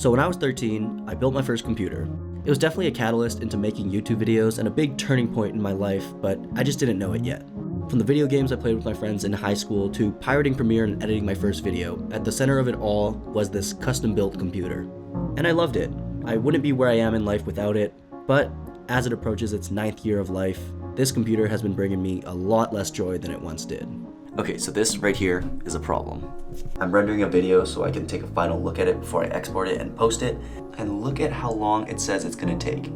So when I was 13, I built my first computer. It was definitely a catalyst into making YouTube videos and a big turning point in my life, but I just didn't know it yet. From the video games I played with my friends in high school to pirating Premiere and editing my first video, at the center of it all was this custom-built computer. And I loved it. I wouldn't be where I am in life without it, but as it approaches its 9th year of life, this computer has been bringing me a lot less joy than it once did. Okay, so this right here is a problem. I'm rendering a video so I can take a final look at it before I export it and post it, and look at how long it says it's gonna take.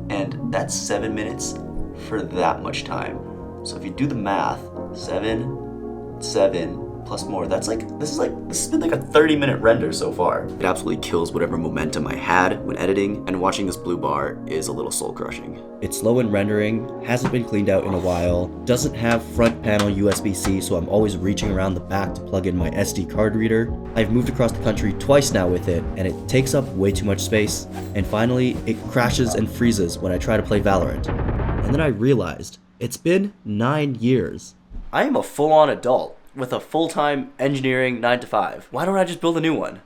And that's 7 minutes for that much time. So if you do the math, 7 plus more, this has been like a 30-minute render so far. It absolutely kills whatever momentum I had when editing, and watching this blue bar is a little soul crushing. It's slow in rendering, hasn't been cleaned out in a while, doesn't have front panel USB-C, so I'm always reaching around the back to plug in my SD card reader. I've moved across the country twice now with it, and it takes up way too much space. And finally, it crashes and freezes when I try to play Valorant. And then I realized, it's been 9 years. I am a full-on adult with a full-time engineering 9 to 5. Why don't I just build a new one?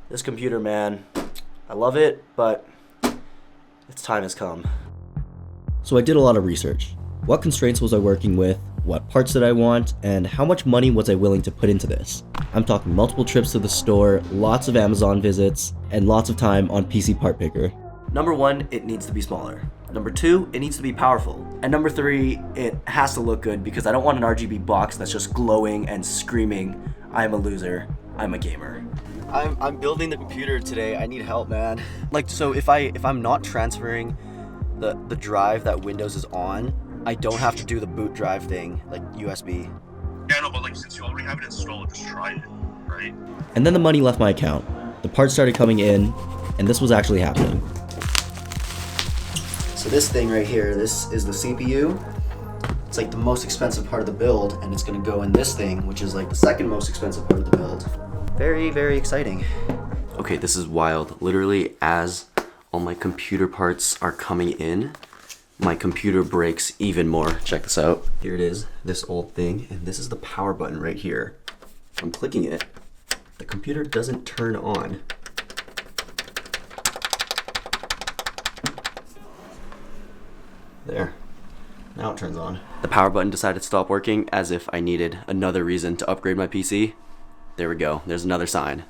This computer, man, I love it, but its time has come. So I did a lot of research. What constraints was I working with? What parts did I want? And how much money was I willing to put into this? I'm talking multiple trips to the store, lots of Amazon visits, and lots of time on PC Part Picker. Number 1, it needs to be smaller. Number 2, it needs to be powerful. And number 3, it has to look good because I don't want an RGB box that's just glowing and screaming, I'm a loser, I'm a gamer. I'm building the computer today. I need help, man. Like, so if I'm not transferring the drive that Windows is on, I don't have to do the boot drive thing, like USB. Yeah, no, but like since you already have it installed, just try it, right? And then the money left my account. The parts started coming in, and this was actually happening. So this thing right here, this is the CPU. It's like the most expensive part of the build, and it's gonna go in this thing, which is like the second most expensive part of the build. Very, very exciting. Okay, this is wild. Literally, as all my computer parts are coming in, my computer breaks even more. Check this out. Here it is, this old thing, and this is the power button right here. If I'm clicking it, the computer doesn't turn on. There. Now it turns on. The power button decided to stop working as if I needed another reason to upgrade my PC. There we go. There's another sign.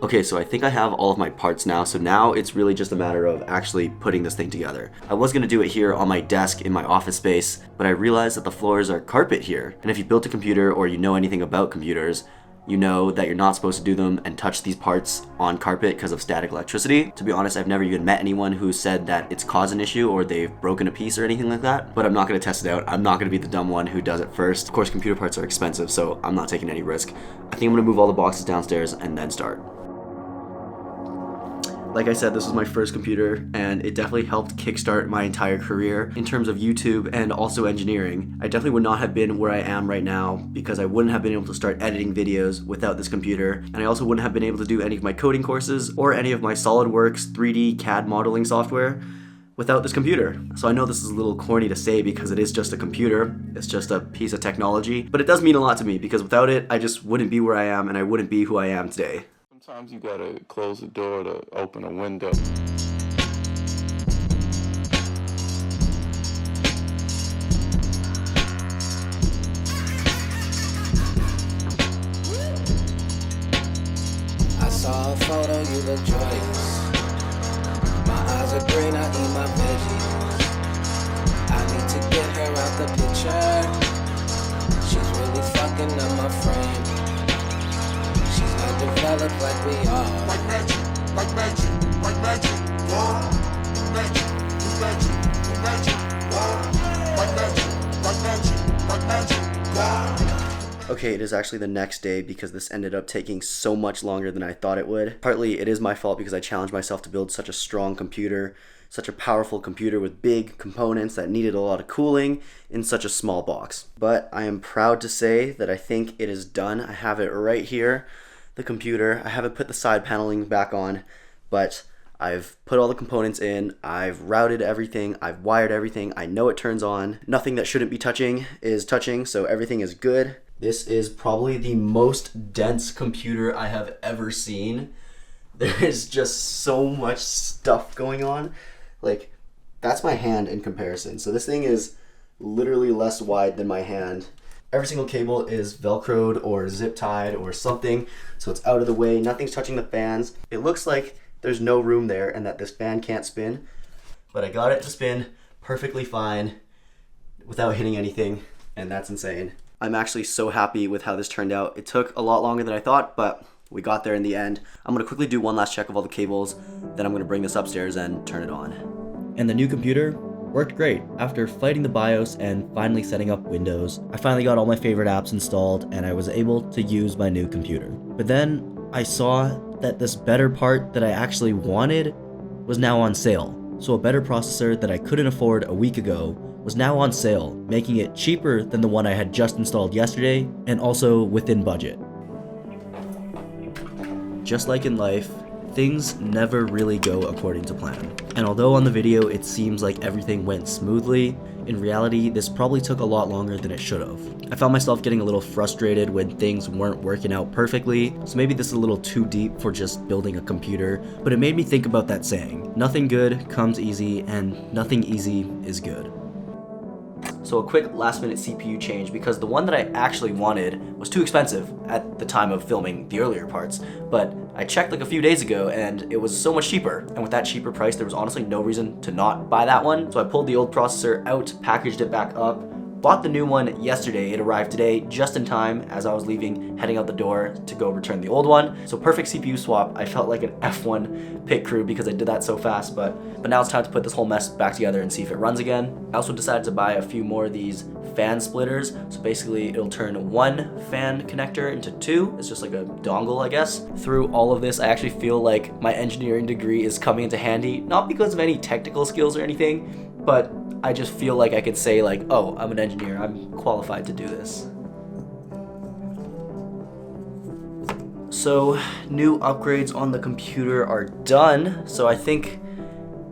Okay, so I think I have all of my parts now, so now it's really just a matter of actually putting this thing together. I was gonna do it here on my desk in my office space, but I realized that the floors are carpet here. And if you built a computer or you know anything about computers, you know that you're not supposed to do them and touch these parts on carpet because of static electricity. To be honest, I've never even met anyone who said that it's caused an issue or they've broken a piece or anything like that, but I'm not gonna test it out. I'm not gonna be the dumb one who does it first. Of course, computer parts are expensive, so I'm not taking any risk. I think I'm gonna move all the boxes downstairs and then start. Like I said, this was my first computer, and it definitely helped kickstart my entire career in terms of YouTube and also engineering. I definitely would not have been where I am right now because I wouldn't have been able to start editing videos without this computer, and I also wouldn't have been able to do any of my coding courses or any of my SolidWorks 3D CAD modeling software without this computer. So I know this is a little corny to say because it is just a computer, it's just a piece of technology, but it does mean a lot to me because without it, I just wouldn't be where I am and I wouldn't be who I am today. Sometimes you gotta close the door to open a window. I saw a photo, you look joyous. My eyes are green, I eat my veggies. I need to get her out the picture. She's really fucking up my frame. Develop like we are. Like magic, like magic, like magic, whoa. Magic, magic, magic, whoa. Like magic, like magic, like magic, whoa. Okay, it is actually the next day because this ended up taking so much longer than I thought it would. Partly it is my fault because I challenged myself to build such a strong computer, such a powerful computer with big components that needed a lot of cooling in such a small box. But I am proud to say that I think it is done. I have it right here. The computer. I haven't put the side paneling back on, but I've put all the components in, I've routed everything, I've wired everything, I know it turns on. Nothing that shouldn't be touching is touching, so everything is good. This is probably the most dense computer I have ever seen. There is just so much stuff going on. Like, that's my hand in comparison. So this thing is literally less wide than my hand. Every single cable is velcroed or zip tied or something, so it's out of the way. Nothing's touching the fans. It looks like there's no room there and that this fan can't spin, but I got it to spin perfectly fine without hitting anything, and that's insane. I'm actually so happy with how this turned out. It took a lot longer than I thought, but we got there in the end. I'm gonna quickly do one last check of all the cables, then I'm gonna bring this upstairs and turn it on. And the new computer worked great. After fighting the BIOS and finally setting up Windows, I finally got all my favorite apps installed and I was able to use my new computer. But then I saw that this better part that I actually wanted was now on sale. So a better processor that I couldn't afford a week ago was now on sale, making it cheaper than the one I had just installed yesterday and also within budget. Just like in life, things never really go according to plan. And although on the video it seems like everything went smoothly, in reality this probably took a lot longer than it should have. I found myself getting a little frustrated when things weren't working out perfectly, so maybe this is a little too deep for just building a computer, but it made me think about that saying, nothing good comes easy and nothing easy is good. So a quick last minute CPU change because the one that I actually wanted was too expensive at the time of filming the earlier parts, but I checked like a few days ago and it was so much cheaper, and with that cheaper price there was honestly no reason to not buy that one. So I pulled the old processor out, packaged it back up, bought the new one yesterday. It arrived today just in time as I was leaving, heading out the door to go return the old one. So perfect CPU swap. I felt like an F1 pit crew because I did that so fast, but now it's time to put this whole mess back together and see if it runs again. I also decided to buy a few more of these fan splitters. So basically it'll turn one fan connector into two. It's just like a dongle, I guess. Through all of this, I actually feel like my engineering degree is coming into handy, not because of any technical skills or anything, but I just feel like I could say like, oh, I'm an engineer, I'm qualified to do this. So new upgrades on the computer are done, so I think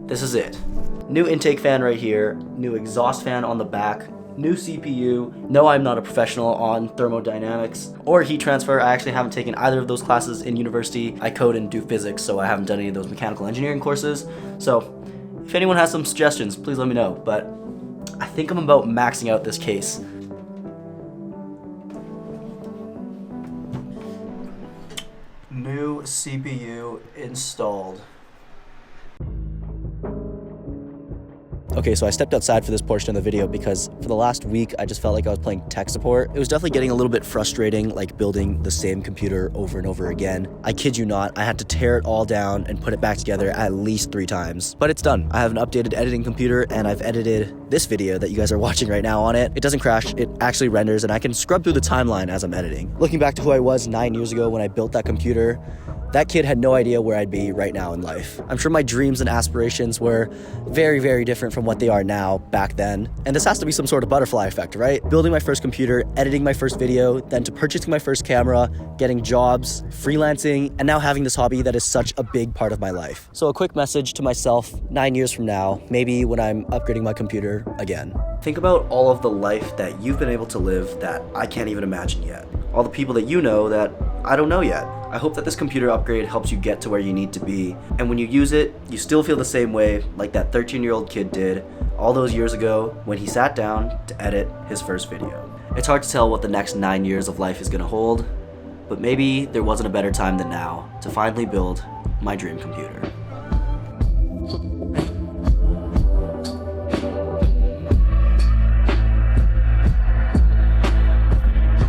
this is it. New intake fan right here, new exhaust fan on the back, new CPU. No, I'm not a professional on thermodynamics or heat transfer. I actually haven't taken either of those classes in university. I code and do physics, so I haven't done any of those mechanical engineering courses. So if anyone has some suggestions, please let me know, but I think I'm about maxing out this case. New CPU installed. Okay, so I stepped outside for this portion of the video because for the last week, I just felt like I was playing tech support. It was definitely getting a little bit frustrating, like building the same computer over and over again. I kid you not, I had to tear it all down and put it back together at least 3 times. But it's done. I have an updated editing computer and I've edited this video that you guys are watching right now on it. It doesn't crash, it actually renders, and I can scrub through the timeline as I'm editing. Looking back to who I was 9 years ago when I built that computer, that kid had no idea where I'd be right now in life. I'm sure my dreams and aspirations were very, very different from what they are now back then. And this has to be some sort of butterfly effect, right? Building my first computer, editing my first video, then to purchasing my first camera, getting jobs, freelancing, and now having this hobby that is such a big part of my life. So a quick message to myself 9 years from now, maybe when I'm upgrading my computer again. Think about all of the life that you've been able to live that I can't even imagine yet. All the people that you know that I don't know yet. I hope that this computer upgrade helps you get to where you need to be, and when you use it, you still feel the same way like that 13-year-old kid did all those years ago when he sat down to edit his first video. It's hard to tell what the next 9 years of life is gonna hold, but maybe there wasn't a better time than now to finally build my dream computer.